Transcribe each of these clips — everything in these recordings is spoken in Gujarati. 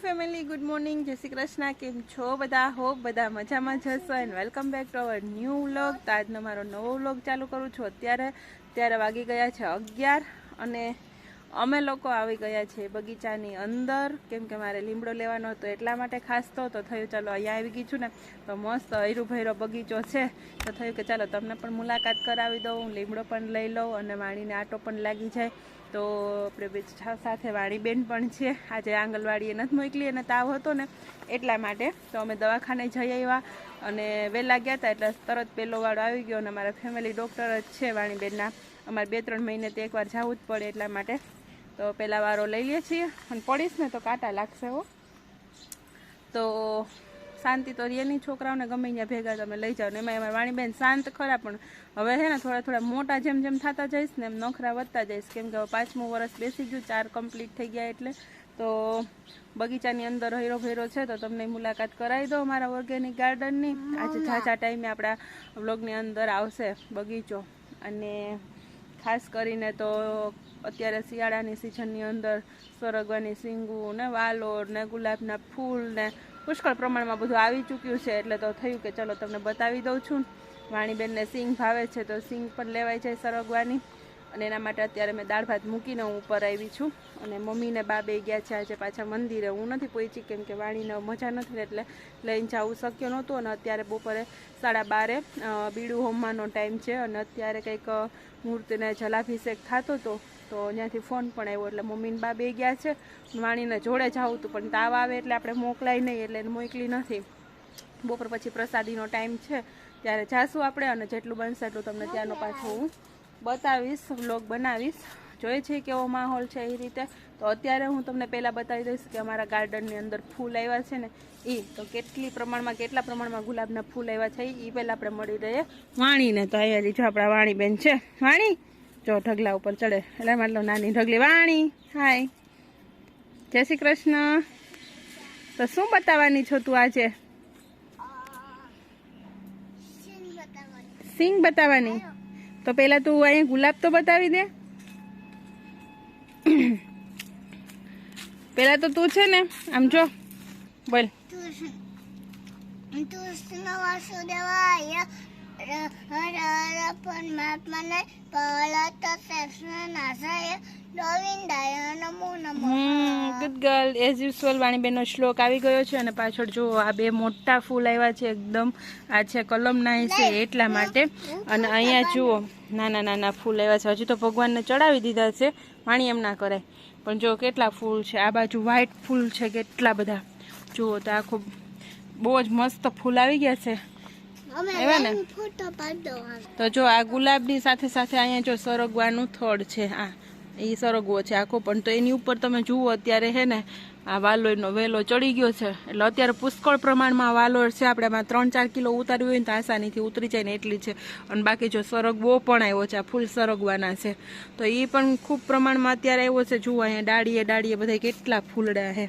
ફેમિલી ગુડ મોર્નિંગ, જય શ્રી કૃષ્ણ. કેમ છો બધા? હોપ બધા મજામાં જશો and welcome back to our new vlog. તો આજનો મારો નવો વ્લોગ ચાલુ કરું છું. અત્યારે વાગી ગયા છે 11 અને અમે લોકો આવી ગયા છે બગીચાની અંદર, કેમ કે મારે લીમડો લેવાનો હતો એટલા માટે ખાસ તો થયું ચાલો અહીંયા આવી ગઈ છું ને તો મસ્ત હૈરો ભૈરો બગીચો છે, તો થયું કે ચાલો તમને પણ મુલાકાત કરાવી દઉં, લીમડો પણ લઈ લઉં અને વાણીને આટો પણ લાગી જાય. તો આપણે સાથે વાણીબેન પણ છે. આજે આંગણવાડીએ નથી મોકલી અને તાવ હતો ને એટલા માટે તો અમે દવાખાને જઈ આવ્યા અને વહેલા ગયા હતા એટલે તરત પહેલો વાળો આવી ગયો. અને અમારા ફેમિલી ડૉક્ટર જ છે વાણીબેનના, અમારે 2-3 મહિને તો એકવાર જવું જ પડે એટલા માટે તો પહેલા વારો લઈ લઈએ છીએ. અને પડીશ ને તો કાંટા લાગશે હો, તો શાંતિ તો રીએની છોકરાઓને ગમે ત્યાં ભેગા તમે લઈ જાઓ ને. એમાં અમારી વાણીબેન શાંત ખરા, પણ હવે છે ને થોડા મોટા જેમ જેમ થતા જઈશ ને એમ નખરા વધતા જઈશ, કેમ કે હવે 5મું વર્ષ બેસી ગયું, 4 કમ્પ્લીટ થઈ ગયા એટલે. તો બગીચાની અંદર હૈરો ભૈરો છે તો તમને મુલાકાત કરાવી દો અમારા ઓર્ગેનિક ગાર્ડનની. આજે ઝાઝા ટાઈમે આપણા વ્લોગની અંદર આવશે બગીચો. અને ખાસ કરીને તો અત્યારે શિયાળાની સિઝનની અંદર સરગવાની સિંગું ને વાલોર ને ગુલાબના ફૂલ ને પુષ્કળ પ્રમાણમાં બધું આવી ચૂક્યું છે, એટલે તો થયું કે ચલો તમને બતાવી દઉં છું. વાણીબેનને સિંગ ભાવે છે તો સિંગ પણ લેવાઈ જાય સરગવાની, અને એના માટે અત્યારે મેં દાળ ભાત મૂકીને હું ઉપર આવી છું. અને મમ્મીને બા બે ગયા છે આજે પાછા મંદિરે. હું નથી પહોંચી કેમ કે વાણીને મજા નથી એટલે લઈને જવું શક્ય નહોતું. અને અત્યારે બપોરે 12:30 બીડું હોમવાનો ટાઈમ છે અને અત્યારે કંઈક મૂર્તિને જલાભિષેક થતો હતો તો ત્યાંથી ફોન પણ આવ્યો એટલે મમ્મીને બા બે ગયા છે. વાણીને જોડે જવું હતું પણ તાવ આવે એટલે આપણે મોકલાય નહીં એટલે એને મોકલી નથી. બપોર પછી પ્રસાદીનો ટાઈમ છે ત્યારે જાશું આપણે, અને જેટલું બનશે એટલું તમને ત્યાંનો પાછો હું બતાવીશ, વ્લોગ બનાવીશ. જોઈએ છે કેવો માહોલ છે એ રીતે. તો અત્યારે હું તમને પહેલાં બતાવી દઈશ કે અમારા ગાર્ડનની અંદર ફૂલ આવ્યા છે ને એ તો કેટલા પ્રમાણમાં ગુલાબના ફૂલ આવ્યા છે એ પહેલાં આપણે મળી રહીએ વાણીને. તો અહીંયા જો આપણા વાણીબેન છે, વાણી જો ઢગલા ઉપર ચડે એટલે મતલબ નાની ઢગલી વાણી. હાય, જય શ્રી કૃષ્ણ. તો શું બતાવવાની છો તું આજે? સિંગ બતાવવાની? તો પેલા તું અહીંયા ગુલાબ તો બતાવી દે. પેલા તો તું છે ને આમ જો બોલ. Good girl. એઝ યુઝ્યુઅલ વાણીબેનનો શ્લોક આવી ગયો છે. અને પાછળ જો આ બે મોટા ફૂલ આવ્યા છે એકદમ, આ છે કલમના છે એટલા માટે. અને અહીંયા જુઓ નાના નાના ફૂલ આવ્યા છે. હજી તો ભગવાનને ચડાવી દીધા છે, વાણી એમ ના કરાય. પણ જો કેટલા ફૂલ છે, આ બાજુ વ્હાઈટ ફૂલ છે કેટલા બધા જુઓ. તો આખું બહુ જ મસ્ત ફૂલ આવી ગયા છે એવા ને. તો જો આ ગુલાબની સાથે સાથે અહીંયા જો સરગવાનું થડ છે, આ એ સરગવો છે આખો. પણ તો એની ઉપર તમે જુઓ અત્યારે હે ને આ વાલોરનો વેલો ચડી ગયો છે એટલે અત્યારે પુષ્કળ પ્રમાણમાં વાલોર છે. આપણે આમાં 3-4 કિલો ઉતારવી હોય ને તો આસાનીથી ઉતરી જાય ને એટલી છે. અને બાકી જો સરગવો પણ આવ્યો છે, આ ફૂલ સરગવાના છે તો એ પણ ખૂબ પ્રમાણમાં અત્યારે આવ્યો છે. જુઓ અહીંયા ડાળીએ બધા કેટલા ફૂલડા છે,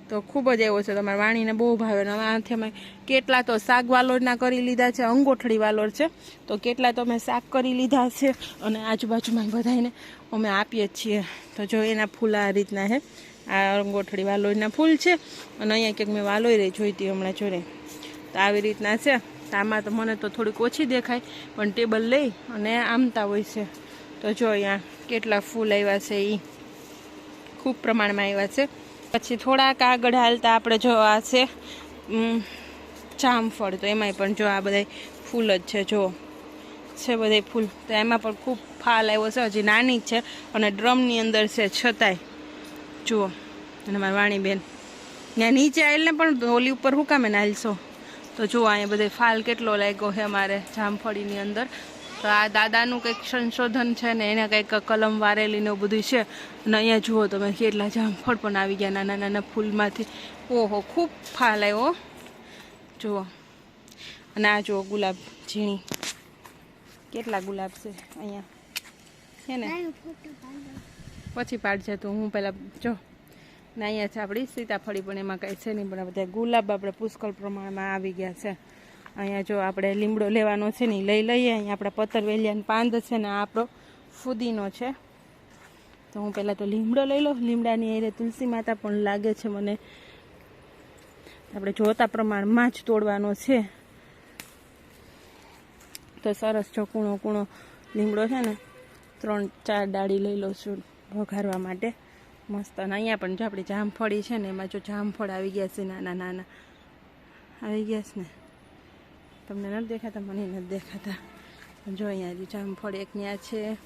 તો ખૂબ જ આવ્યો છે. તમારે વાણીને બહુ ભાવે. આથી અમે કેટલા તો શાક વાલોરના કરી લીધા છે, અંગોઠડી વાલોર છે તો કેટલા તો અમે શાક કરી લીધા છે અને આજુબાજુમાં બધાને અમે આપીએ છીએ. તો જો એના ફૂલ આ રીતના છે, આ અંગોઠડી વાલોરના ફૂલ છે. અને અહીંયા ક્યાંક મેં વાલોરે જોઈતી હમણાં જોડે, તો આવી રીતના છે. તો આમાં તો મને તો થોડીક ઓછી દેખાય પણ ટેબલ લઈ અને આમતા હોય છે. તો જો અહીંયા કેટલા ફૂલ આવ્યા છે, એ ખૂબ પ્રમાણમાં આવ્યા છે. પછી થોડાક આગળ હાલતા આપણે જો આ છે જામફળ, તો એમાંય પણ જો આ બધા ફૂલ જ છે, જો છે બધા ફૂલ. તો એમાં પણ ખૂબ ફાલ આવ્યો છે, હજી નાની જ છે અને ડ્રમની અંદર છે છતાંય જુઓ. અને મારી વાણીબેન ત્યાં નીચે આવેલને પણ ઓલી ઉપર હું કામે નાલશો. તો જુઓ અહીંયા બધે ફાલ કેટલો લાગ્યો છે અમારે જામફળીની અંદર. તો આ દાદાનું કંઈક સંશોધન છે ને એને કંઈક કલમ વારેલી ને બધું છે. અને અહીંયા જુઓ તમે કેટલા જામફળ પણ આવી ગયા નાના નાના ફૂલમાંથી. ઓહો, ખૂબ ફાલ આવ્યો જુઓ. અને આ જો ગુલાબ ઝીણી, કેટલા ગુલાબ છે અહીંયા, છે ને પછી પાડજે તો હું પહેલાં જો. ને અહીંયા છે આપણી સીતાફળી, પણ એમાં કાંઈ છે નહીં, પણ આ બધા ગુલાબ આપણે પુષ્કળ પ્રમાણમાં આવી ગયા છે. અહીંયા જો આપણે લીમડો લેવાનો છે ને લઈ લઈએ. અહીંયા આપણા પતરવેલિયાની પાંદ છે ને આ આપણો ફુદીનો છે. તો હું પહેલાં તો લીમડો લઈ લઉં. લીમડાની એ તુલસી માતા પણ લાગે છે મને. આપણે જોતા પ્રમાણમાં જ તોડવાનો છે. તો સરસ જો કૂણો કૂણો લીમડો છે ને 3-4 ડાળી લઈ લઉં છું વઘારવા માટે મસ્ત. અને અહીંયા પણ જો આપણી જામફળી છે ને એમાં જો જામફળ આવી ગયા છે, નાના નાના આવી ગયા છે ને. તમને નથી દેખાતા? મને નથી દેખાતા. જો અહીંયા જામફળ એક ત્યાં છે,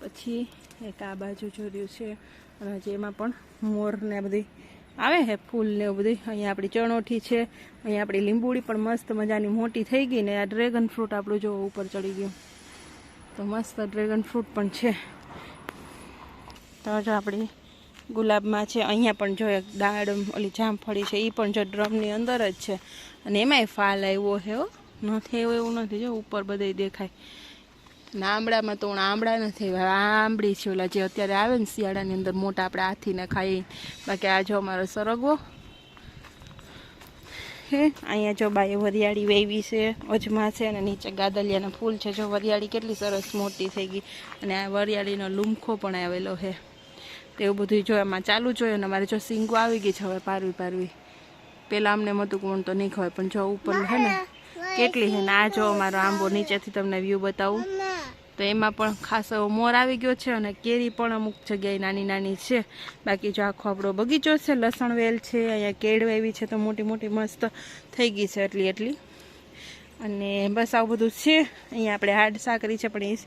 પછી એક આ બાજુ જોડ્યું છે, અને હજી એમાં પણ મોર ને બધી આવે છે, ફૂલ ને એવું બધું. અહીંયા આપણી ચણોઠી છે, અહીંયા આપણી લીંબુડી પણ મસ્ત મજાની મોટી થઈ ગઈ ને. આ ડ્રેગન ફ્રૂટ આપણું જો ઉપર ચડી ગયું, તો મસ્ત ડ્રેગન ફ્રૂટ પણ છે. તો જો આપણી ગુલાબમાં છે, અહીંયા પણ જો એક દાળ ઓલી જામફળી છે, એ પણ જો ડ્રમની અંદર જ છે, અને એમાંય ફાલ આવ્યો છે. નથી આવ્યો એવું નથી, જો ઉપર બધે દેખાય. ને આંબળામાં તો આંબળા નથી, આંબળી છે ઓલા જે અત્યારે આવે ને શિયાળાની અંદર મોટા, આપણે હાથીને ખાઈ. બાકી આ જો અમારો સરગવો હે. અહીંયા જો બાએ વરિયાળી વેવી છે, અજમા છે, અને નીચે ગાદલિયાના ફૂલ છે. જો વરિયાળી કેટલી સરસ મોટી થઈ ગઈ, અને આ વરિયાળીનો લૂમખો પણ આવેલો છે. તો એવું બધું જો એમાં ચાલુ જોઈએ. અને અમારે જો સિંગો આવી ગઈ છે હવે પારવી. પહેલાં અમને મતું કોણ તો નહીં ખવાય, પણ જો ઉપર છે ને કેટલી છે. ને આ જો અમારો આંબો નીચેથી તમને વ્યૂ બતાવું તો એમાં પણ ખાસ એવો મોર આવી ગયો છે, અને કેરી પણ અમુક જગ્યાએ નાની નાની છે. બાકી જો આખો આપણો બગીચો છે, લસણ વેલ છે, અહીંયા કેળ એવી છે તો મોટી મોટી મસ્ત થઈ ગઈ છે એટલી. અને બસ આવું બધું છે. અહીંયા આપણે હાડ સાકરી છે પણ એ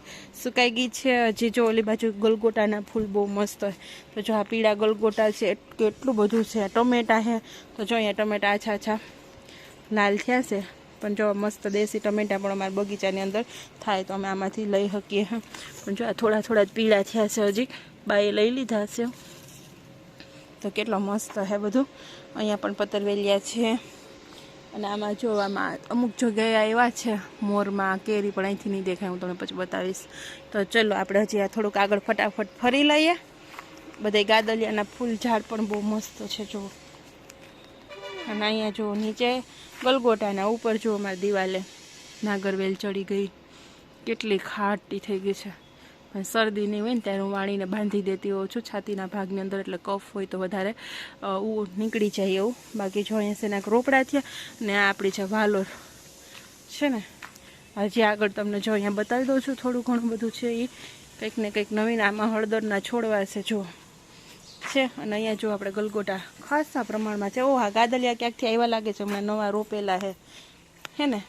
સુકાઈ ગઈ છે. હજી જો ઓલી બાજુ ગલગોટાના ફૂલ બહુ મસ્ત હોય. તો જો આ પીળા ગલગોટા છે, કેટલું બધું છે. ટમેટા છે, તો જો અહીંયા ટમેટા આછા લાલ થયા છે. પણ જો મસ્ત દેશી ટમેટા પણ અમારા બગીચાની અંદર થાય તો અમે આમાંથી લઈ શકીએ. પણ જો આ થોડા જ પીળા થયા છે, હજી બાએ લઈ લીધા છે. તો કેટલો મસ્ત છે બધું. અહીંયા પણ પતરવેલિયા છે, અને આમાં જો આમાં અમુક જગ્યાએ એવા છે મોરમાં કેરી પણ અહીંથી નહીં દેખાય, હું તમને પછી બતાવીશ. તો ચલો આપણે હજી આ થોડુંક આગળ ફટાફટ ફરી લઈએ. બધા ગાદલિયાના ફૂલ ઝાડ પણ બહુ મસ્ત છે જો. અને અહીંયા જો નીચે ગલગોટાના ઉપર જો અમારી દિવાલે નાગરવેલ ચડી ગઈ, કેટલી ખાટી થઈ ગઈ છે. શરદી નહીં હોય ને ત્યારે હું વાળીને બાંધી દેતી હોઉં છું છાતીના ભાગની અંદર, એટલે કફ હોય તો વધારે નીકળી જાય એવું. બાકી જો અહીંયા સેનાક રોપડા થયા. ને આ આપણી છે વાલોર છે ને. હજી આગળ તમને જો અહીંયા બતાવી દઉં છું, થોડું ઘણું બધું છે એ કંઈક ને કંઈક નવીન. આમાં હળદરના છોડવા છે જો છે. અને અહીંયા જો આપણે ગલગોટા ખાસા પ્રમાણમાં છે. ઓહા ગાદલિયા ક્યાંકથી આવ્યા લાગે છે, હમણાં નવા રોપેલા હે ને.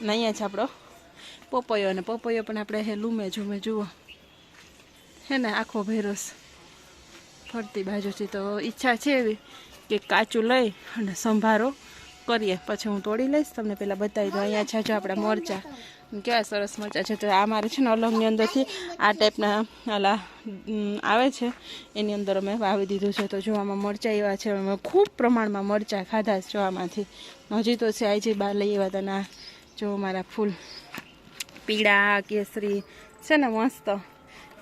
અને અહીંયા છે આપણો પપૈયો, અને પપૈયો પણ આપણે હે લૂમે જુઓ હે ને, આખો ભેરોસ ફરતી બાજુથી. તો ઈચ્છા છે એવી કે કાચું લઈ અને સંભારો કરીએ, પછી હું તોડી લઈશ, તમને પહેલાં બતાવી દઉં. અહીંયા છે જો આપણા મરચાં, કેવા સરસ મરચાં છે. તો આ મારે છે ને અલગની અંદરથી આ ટાઈપના ઓલા આવે છે, એની અંદર અમે વાવી દીધું છે. તો જો આમાં મરચાં એવા છે, અમે ખૂબ પ્રમાણમાં મરચાં ખાધા છે જો આમાંથી. હજી તો છે આજી બહાર લઈ આવ્યા હતા. ના જો મારા ફૂલ પીળા કેસરી છે ને, મસ્ત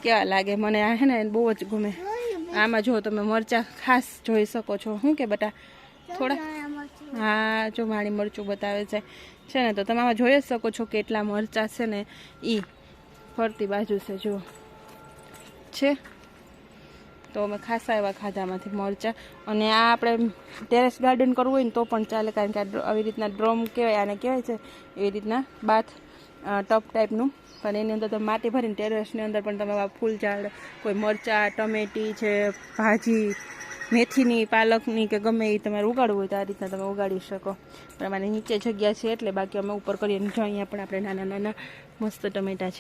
કેવા લાગે મને. આ છે ને બહુ જ ગમે. આમાં જો તમે મરચાં ખાસ જોઈ શકો છો. શું કે બટા થોડા, હા જો મારી મરચું બતાવે છે ને. તો તમે આમાં જોઈ જ શકો છો કેટલા મરચાં છે ને. એ ફરતી બાજુ છે જો છે. તો અમે ખાસા એવા ખાધામાંથી મરચાં. અને આ આપણે ટેરેસ ગાર્ડન કરવું હોય ને તો પણ ચાલે, કારણ કે આવી રીતના ડ્રમ કહેવાય, આને કહેવાય છે એવી રીતના બાથ ટપ ટાઈપનું. પણ એની અંદર તમે માટી ભરીને ટેરેસની અંદર પણ તમે ફૂલ ઝાડ, કોઈ મરચાં, ટમેટી છે, ભાજી મેથીની, પાલકની કે ગમે એ તમારે ઉગાડવું હોય તો આ રીતના તમે ઉગાડી શકો. પણ અમારે નીચે જગ્યા છે એટલે, બાકી અમે ઉપર કરીએ. જો અહીંયા પણ આપણે નાના નાના મસ્ત ટમેટા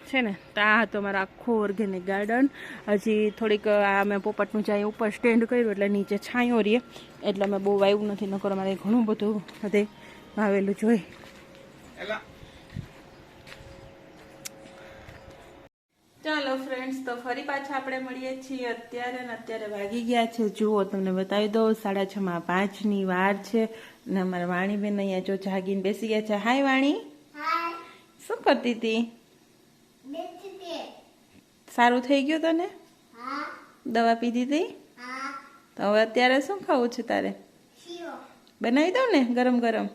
છે ને. તો આ હતો અમારો આખો ઓર્ગેનિક ગાર્ડન. હજી થોડીક આ અમે પોપટનું જાય ઉપર સ્ટેન્ડ કર્યું એટલે નીચે છાંયો રહીએ, એટલે અમે બહુ વાવ્યું નથી. નકર અમારે ઘણું બધું બધે વાવેલું જોઈએ. ચાલો ફ્રેન્ડ્સ, તો ફરી પાછા આપણે મળીએ છીએ અત્યારે. ને અત્યારે વાગી ગયા છે, જુઓ તમને બતાવી દઉં, 5:30 વાર છે. અને અમારા વાણીબેન અહીંયા જો જાગીને બેસી ગયા છે. હાય વાણી, શું કરતી હતી? સારું થઈ ગયું તને? દવા પીધી હતી? તો હવે અત્યારે શું ખાવું છે તારે? બનાવી દઉં ને ગરમ ગરમ?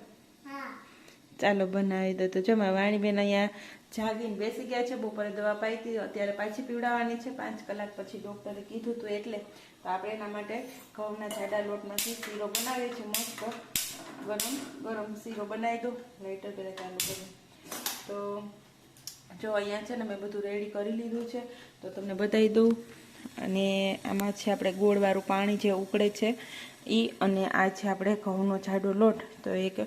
ચાલો બનાવી દો. તો જો મારા વાણીબેન અહીંયા જાગીને બેસી ગયા છે. બપોરે દવા પાઈ હતી, અત્યારે પાછી પીવડાવવાની છે 5 કલાક પછી ડૉક્ટરે કીધું હતું એટલે. તો આપણે એના માટે ઘઉંના જાડા લોટમાંથી શીરો બનાવીએ છીએ. મસ્ત ગરમ ગરમ શીરો બનાવી દો. લાઇટર પહેલાં ચાલુ કરું. તો જો અહીંયા છે ને મેં બધું રેડી કરી લીધું છે, તો તમને બતાવી દઉં. અને આમાં છે આપણે ગોળવાળું પાણી જે ઉકળે છે એ, અને આ છે આપણે ઘઉંનો જાડો લોટ. તો એક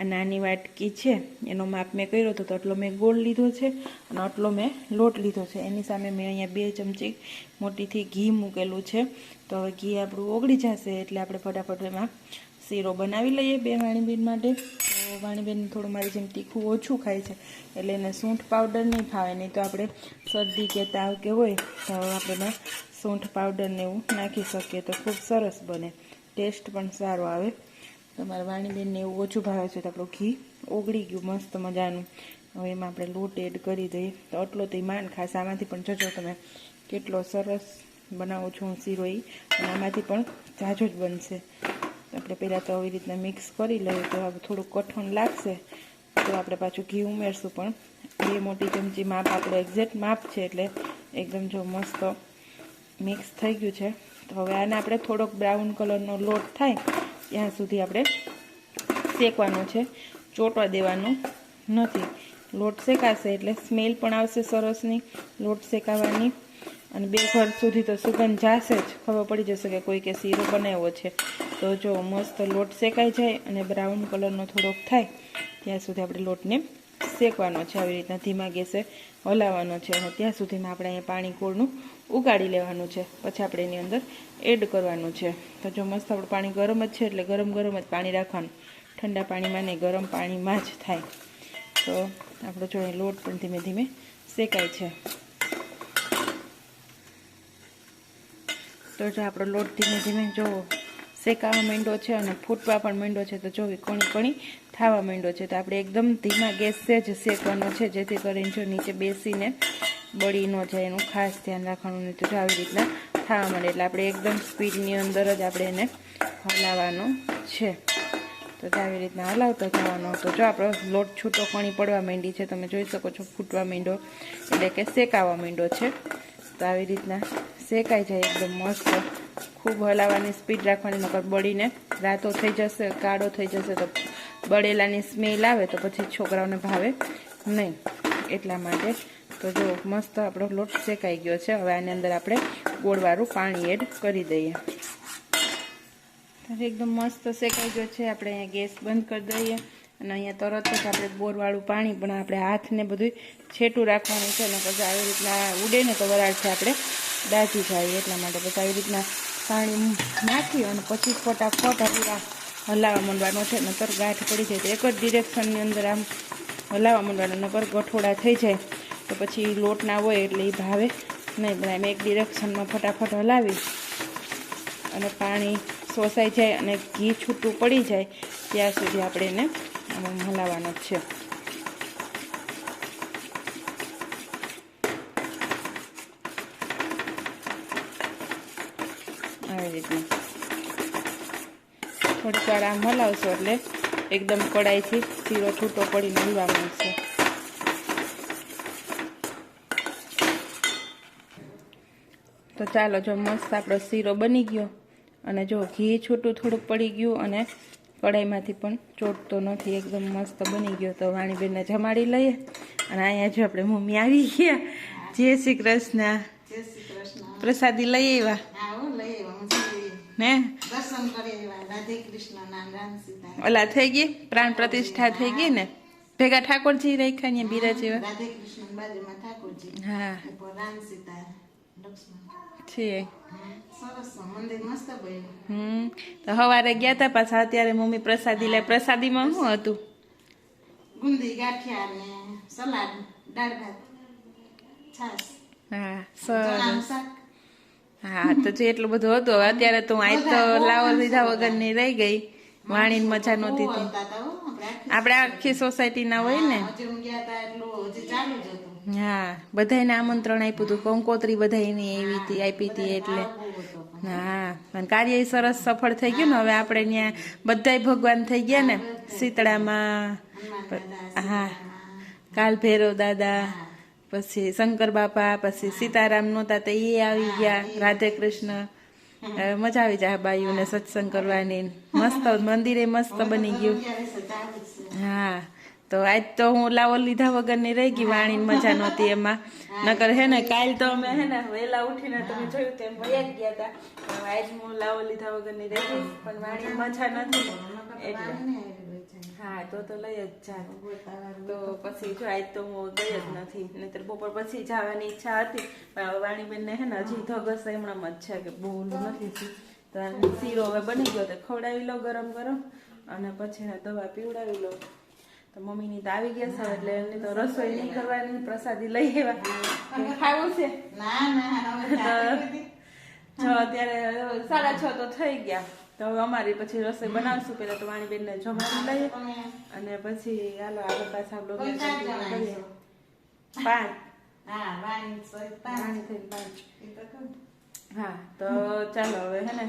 આ નાની વાટકી છે એનો માપ મેં કર્યો હતો, તો આટલો મેં ગોળ લીધો છે અને આટલો મેં લોટ લીધો છે. એની સામે મેં અહીંયા 2 ચમચી મોટીથી ઘી મૂકેલું છે. તો હવે ઘી આપણું ઓગળી જશે એટલે આપણે ફટાફટ એમાં શીરો બનાવી લઈએ બે વાણીબેન માટે. તો વાણીબેન થોડું મારી જેમ તીખું ઓછું ખાય છે એટલે એને સૂંઠ પાવડર નહીં ફાવે, નહીં તો આપણે શરદી કે તાવ કે હોય તો આપણે સૂંઠ પાવડર ને એવું નાખી શકીએ તો ખૂબ સરસ બને, ટેસ્ટ પણ સારો આવે. તમારા વાણીબેનને એવું ઓછું ભાવે છે તો આપણું ઘી ઓગળી ગયું મસ્ત મજાનું. હવે એમાં આપણે લોટ એડ કરી દઈએ. તો આટલો તો માન ખાસ, આમાંથી પણ જોજો તમે કેટલો સરસ બનાવું છું શીરો એ, અને આમાંથી પણ ઝાઝો જ બનશે. આપણે પહેલાં તો આવી રીતના મિક્સ કરી લઈએ. તો થોડુંક કઠણ લાગશે તો આપણે પાછું ઘી ઉમેરશું, પણ 2 મોટી ચમચી માપ આપણે એક્ઝેક્ટ માપ છે એટલે એકદમ જો મસ્ત મિક્સ થઈ ગયું છે. તો હવે આને આપણે થોડોક બ્રાઉન કલરનો લોટ થાય ત્યાં સુધી આપણે શેકવાનો છે, ચોંટવા દેવાનું નથી. લોટ શેકાશે એટલે સ્મેલ પણ આવશે સરસની લોટ શેકાવાની, અને 2 ઘર સુધી તો સુગંધ જશે જ, ખબર પડી જશે કે કોઈ કે શીરો બનાવ્યો છે. તો જો મસ્ત લોટ શેકાઈ જાય અને બ્રાઉન કલરનો થોડોક થાય ત્યાં સુધી આપણે લોટને શેકવાનો છે. આવી રીતના ધીમા ગેસે હલાવવાનો છે, અને ત્યાં સુધીમાં આપણે અહીંયા પાણી કોળનું ઉગાડી લેવાનું છે. પછી આપણે એની અંદર એડ કરવાનું છે. તો જો મસ્ત આપણું પાણી ગરમ જ છે એટલે ગરમ ગરમ જ પાણી રાખવાનું, ઠંડા પાણીમાં નહીં, ગરમ પાણીમાં જ થાય. તો આપણો જો લોટ પણ ધીમે ધીમે શેકાય છે. તો જો આપણો લોટ ધીમે ધીમે જો શેકાવા માંડ્યો છે અને ફૂટવા પણ માંડ્યો છે. તો જો કણી કણી થવા માંડ્યો છે. તો આપણે એકદમ ધીમા ગેસે જ શેકવાનો છે, જેથી કરીને જો નીચે બેસીને બળી ન જાય, એનું ખાસ ધ્યાન રાખવાનું. નહીં તો જો આવી રીતના થવા માંડે એટલે આપણે એકદમ સ્પીડની અંદર જ આપણે એને હલાવવાનો છે. તો આવી રીતના હલાવતા જવાનો. તો જો આપણો લોટ છૂટો કણી પડવા માંડી છે, તમે જોઈ શકો છો, ફૂટવા માંડ્યો એટલે કે શેકાવા માંડ્યો છે. તો આવી રીતના શેકાઈ જાય એકદમ મસ્ત. ખૂબ હલાવવાની સ્પીડ રાખવાની, નકર બળીને રાતો થઈ જશે, કાળો થઈ જશે તો બળેલાની સ્મેલ આવે તો પછી છોકરાઓને ભાવે નહીં, એટલા માટે. તો જો મસ્ત આપણો લોટ શેકાઈ ગયો છે. હવે આની અંદર આપણે ગોળવાળું પાણી એડ કરી દઈએ. એકદમ મસ્ત શેકાઈ ગયો છે. આપણે અહીંયા ગેસ બંધ કરી દઈએ, અને અહીંયા તરત જ આપણે ગોળવાળું પાણી પણ આપણે હાથને બધું છેટું રાખવાનું છે, અને પછી આવી રીતના ઉડે ને તો વરાળ છે આપણે દાઝી જાય, એટલા માટે પછી આવી રીતના પાણી નાખી અને પછી ફટાફટ હલાવવા માંડવાનો છે. નકર ગાંઠ પડી જાય તો એક જ ડિરેક્શનની અંદર આમ હલાવવા માંડવાનું, નકર ગઠોડા થઈ જાય તો પછી લોટ ના હોય એટલે એ ભાવે નહીં. પણ એમ એક ડિરેક્શનમાં ફટાફટ હલાવી અને પાણી શોષાઈ જાય અને ઘી છૂટું પડી જાય ત્યાં સુધી આપણે એને હલાવવાનો જ છે. આવી રીતના થોડીક વાર આમ હલાવશો એટલે એકદમ કડાઈથી શીરો છૂટો પડીને હલવા માંડશે. તો ચાલો, જો મસ્ત આપણો શીરો બની ગયો, અને જો ઘી છૂટું થોડુંક પડી ગયું અને કડાઈમાંથી પણ ચોટતો નથી, એકદમ મસ્ત બની ગયો. તો વાણીબેનને જમાડી લઈએ. અને અહીંયા જો આપણે મમ્મી આવી ગયા. જય શ્રી કૃષ્ણ. પ્રસાદી લઈ આવ્યા ને? ઓલા થઈ ગઈ પ્રાણ પ્રતિષ્ઠા થઈ ગઈ ને, ભેગા ઠાકોરજી રાખ્યા ને બિરાજેવા. હા છે. તો સવારે ગયા હતા પાછા, અત્યારે મમ્મી પ્રસાદી લે. પ્રસાદીમાં શું હતું? ગુંદી ગાંઠિયા ને સલાડ, દાળ ભાત, છાશ. હા સરસ. હા તો જે એટલું બધું હતું હવે અત્યારે તો આજ તો લાવો લીધા વગરની રહી ગઈ. વાણીને મજા નહોતી તી. આપણે આખી સોસાયટી ના હોય ને. હા બધાને આમંત્રણ આપ્યું હતું. કંકોત્રી બધાને એવી હતી આપી હતી એટલે. હા પણ કાર્ય સરસ સફળ થઈ ગયું ને હવે આપણે ત્યાં બધાય ભગવાન થઈ ગયા ને. શીતળામાં હા કાલ ભૈરવ દાદા પછી શંકર બાપા પછી સીતારામ નહોતા તો એ આવી ગયા. રાધે કૃષ્ણ. મજા આવી જાય બાયુને સત્સંગ કરવાની. મસ્ત મંદિરે મસ્ત બની ગયું. હા તો આજ તો હું લાવો લીધા વગરની રહી ગઈ. વાણીને મજા નહોતી એમાં. નકર હે ને કાલ તો અમે હે ને વહેલા ઉઠીને તમે જોયું તેમ વયા જ ગયા હતા. આજ હું લાવો લીધા વગરની રહી ગઈ પણ વાણી મજા નથી એટલે. હા તો લઈ જ જાય. તો પછી જો આજ તો હું ગઈ જ નથી. નહીતર બપોર પછી જવાની ઈચ્છા હતી પણ હવે વાણીબેનને હે ને હજી ધગસ એમણામ જ છે કે બહુ નથી. તો શીરો હવે બની ગયો તો ખવડાવી લો ગરમ ગરમ અને પછી એને દવા પીવડાવી લો. તો મમ્મીની તો આવી ગયા છે એટલે એમની તો રસોઈ નહીં કરવાની, પ્રસાદી લઈ આવ્યા. ખાવું છે તો અત્યારે 6:30 તો થઈ ગયા. તો હવે અમારી પછી રસોઈ બનાવશું. પેલા તો વાણીબેનને જમવાનું લઈએ અને પછી હાલો આગળ પાછા બ્લોગ કરીએ. 5 હા તો ચાલો હવે હે ને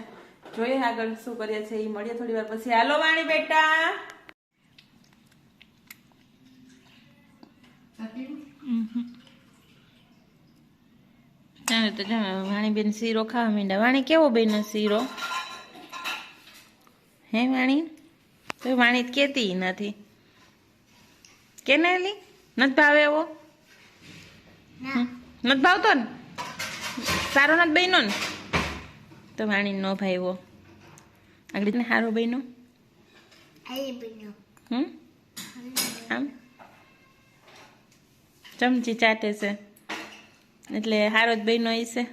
જોઈએ આગળ શું કરીએ છીએ એ મળીએ થોડી વાર પછી. હાલો વાણી બેટા. ચાલો તો વાણીબેન શીરો ખાવા માંડ્યા. વાણી કેવો બેન શીરો? હે વાણી? તો વાણી કેતી નથી કે નેલી નથી ભાવે એવો? નથી ભાવતો ને? સારો નથી બહેનો ને? તો વાણી નો ભાઈવો આગળ ને સારો બહેનો આમ ચમચી ચાટે છે એટલે હારો જ બહેનો હશે.